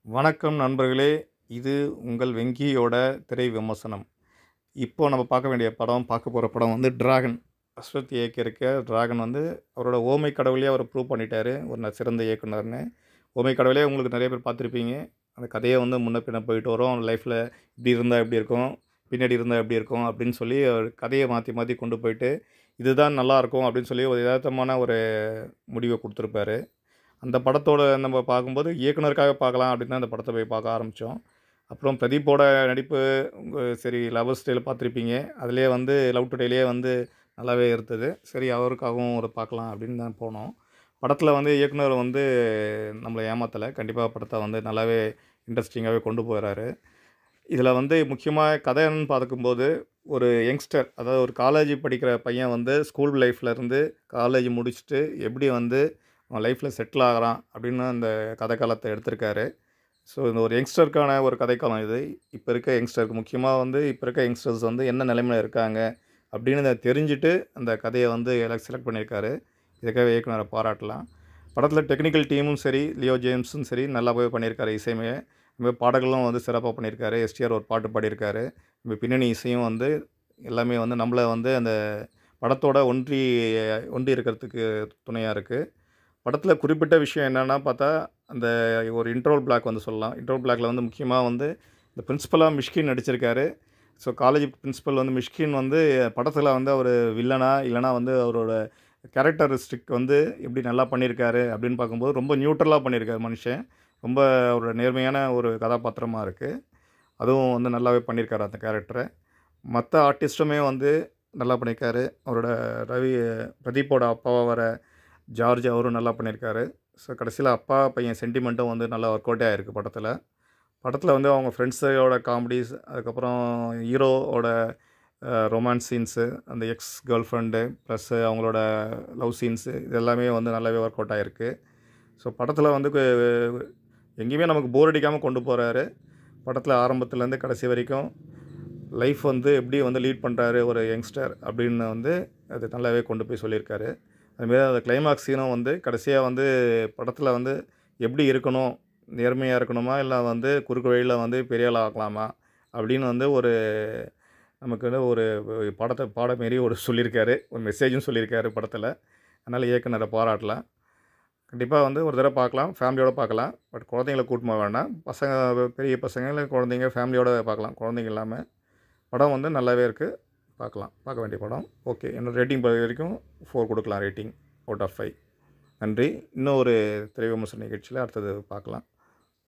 வணக்கம் நண்பர்களே! இது உங்கள் வெங்கியோட திரை விமர்சனம். இப்போ நம்ம பார்க்க போற படம் வந்து டிராகன். அஸ்வத் இயக்கியிருக்க டிராகன் வந்து அவரோட ஓமை கடவுளயே அவர் ப்ரூவ் பண்ணிட்டாரு. ஒரு சிறந்த இயக்குனர்னு. ஓமை கடவுளே உங்களுக்கு நெறைய பேர் பார்த்துருப்பீங்க. அந்த கதைய வந்து முன்ன பின்ன போயிட்டு வரும். லைஃப்ல இப்படி இருந்தா எப்படி இருக்கும்? பின்னாடி இருந்தா எப்படி இருக்கும்? அப்படின்னு சொல்லி அவர் கதைய மாத்தி மாத்தி கொண்டு போயிட்டு, இதுதான் நல்லாயிருக்கும் அப்படின்னு சொல்லி ஒரு எதார்த்தமான ஒரு முடிவ குடுத்துருப்பாரு. அந்த படத்தோட நம்ம பார்க்கும்போது இயக்குனருக்காக பார்க்கலாம் அப்படின்னு தான் அந்த படத்த போய் பார்க்க ஆரம்பிச்சோம். அப்புறம் பிரதீப்போட நடிப்பு சரி லவர் ஸ்டைல் பார்த்துருப்பீங்க. அதிலேயே வந்து லவ் டுடேலயே வந்து நல்லாவே இருந்தது. சரி அவருக்காகவும் ஒரு பார்க்கலாம் அப்படின்னு தான் போனோம். படத்தில வந்து இயக்குனர் வந்து நம்மள ஏமாத்தல. கண்டிப்பா படத்த வந்து நல்லாவே இன்ட்ரஸ்டிங்காவே கொண்டு போறாரு. இதில வந்து முக்கியமா கதைன்னு பார்க்கும்போது, ஒரு யங்ஸ்டர் அதாவது ஒரு காலேஜ் படிக்கிற பையன் வந்து ஸ்கூல் லைஃப்லேருந்து காலேஜ் முடிச்சுட்டு எப்படி வந்து அவன் லைஃப்ல செட்டில் ஆகுறான் அப்படின்னு அந்த கதைக்களத்த எடுத்திருக்காரு. ஸோ இந்த ஒரு யங்ஸ்டருக்கான ஒரு கதைக்களம் இது. இப்ப இருக்க யங்ஸ்டருக்கு முக்கியமா வந்து இப்ப இருக்க யங்ஸ்டர்ஸ் வந்து என்ன நிலைமையில இருக்காங்க அப்படின்னு தெரிஞ்சுட்டு அந்த கதைய வந்து செலக்ட் பண்ணியிருக்காரு. இதுக்காக இயக்குனர பாராட்டலாம். படத்தில டெக்னிக்கல் டீமும் சரி, லியோ ஜேம்ஸும் சரி நல்லாவே பண்ணியிருக்காரு இசையுமே. அதுமாரி பாடல்களும் வந்து சிறப்பா பண்ணியிருக்காரு. எஸ்டிஆர் ஒரு பாட்டு பாடியிருக்காரு. பின்னணி இசையும் வந்து எல்லாமே வந்து நம்மள வந்து அந்த படத்தோட ஒன்றி இருக்கிறதுக்கு துணையா இருக்கு. படத்தில குறிப்பிட்ட விஷயம் என்னன்னா பார்த்தா, அந்த ஒரு இன்டர்வல் பிளாக் வந்து சொல்லலாம். இன்டர்வல் பிளாக்ல வந்து முக்கியமா வந்து இந்த பிரின்சிபலா மிஷ்கின் நடிச்சிருக்காரு. ஸோ காலேஜ் பிரின்சிபல் வந்து மிஷ்கின் வந்து படத்தில வந்து அவரு வில்லனா, இல்லன்னா வந்து அவரோட கேரக்டரிஸ்டிக் வந்து எப்படி நல்லா பண்ணியிருக்காரு அப்படின்னு பார்க்கும்போது, ரொம்ப நியூட்ரலா பண்ணியிருக்காரு மனுஷன். ரொம்ப ஒரு நேர்மையான ஒரு கதாபாத்திரமா இருக்கு. அதுவும் வந்து நல்லாவே பண்ணியிருக்காரு அந்த கேரக்டர. மத்த ஆர்டிஸ்ட்டுமே வந்து நல்லா பண்ணியிருக்காரு. அவரோட ரவி பிரதீப்போட அப்பாவா வர ஜார்ஜ் அவரும் நல்லா பண்ணியிருக்காரு. ஸோ கடைசியில அப்பா, பையன் சென்டிமெண்ட்டும் வந்து நல்லா ஒர்க் அவுட்டே ஆயிருக்கு படத்தில. படத்தில வந்து அவங்க ஃப்ரெண்ட்ஸோட காமெடீஸ், அதுக்கப்புறம் ஹீரோவோட ரொமான்ஸ் சீன்ஸு, அந்த எக்ஸ் கேர்ள் ஃப்ரெண்டு, ப்ளஸ் அவங்களோட லவ் சீன்ஸு இது எல்லாமே வந்து நல்லாவே ஒர்க் அவுட் ஆயிருக்கு. ஸோ படத்தில வந்து எங்கேயுமே நமக்கு போர் அடிக்காம கொண்டு போறாரு. படத்தில ஆரம்பத்துலேருந்து கடைசி வரைக்கும் லைஃப் வந்து எப்படி வந்து லீட் பண்றாரு ஒரு யங்ஸ்டர் அப்படின்னு வந்து அது நல்லாவே கொண்டு போய் சொல்லியிருக்காரு. அதுமாரி அந்த கிளைமாக்ஸ் சீனும் வந்து கடைசியா வந்து படத்தில வந்து எப்படி இருக்கணும்? நேர்மையா இருக்கணுமா? இல்ல வந்து குறுக்கு வழியில வந்து பெரிய ஆள் ஆகலாமா? அப்படின்னு வந்து ஒரு நமக்கு வந்து ஒரு பாடம் மாரி ஒரு சொல்லியிருக்காரு. ஒரு மெசேஜும் சொல்லியிருக்காரு படத்தில. அதனால இயக்குனர பாராட்டலாம். கண்டிப்பா வந்து ஒரு தடவ பார்க்கலாம். ஃபேமிலியோட பார்க்கலாம். பட் குழந்தைங்கள கூட்டின்னு போ வேண்டாம். பெரிய பசங்க இல்ல குழந்தைங்க ஃபேமிலியோட பார்க்கலாம். குழந்தைங்க இல்லாம. படம் வந்து நல்லாவே இருக்கு. பார்க்கலாம். பார்க்க வேண்டிய படம். ஓகே. என்னோட ரேட்டிங் வரைக்கும் 4 குடுக்கலாம் ரேட்டிங் அவுட் ஆஃப் 5. நன்றி. இன்னும் ஒரு திரை விமர்சன நிகழ்ச்சியில அடுத்தது பார்க்கலாம்.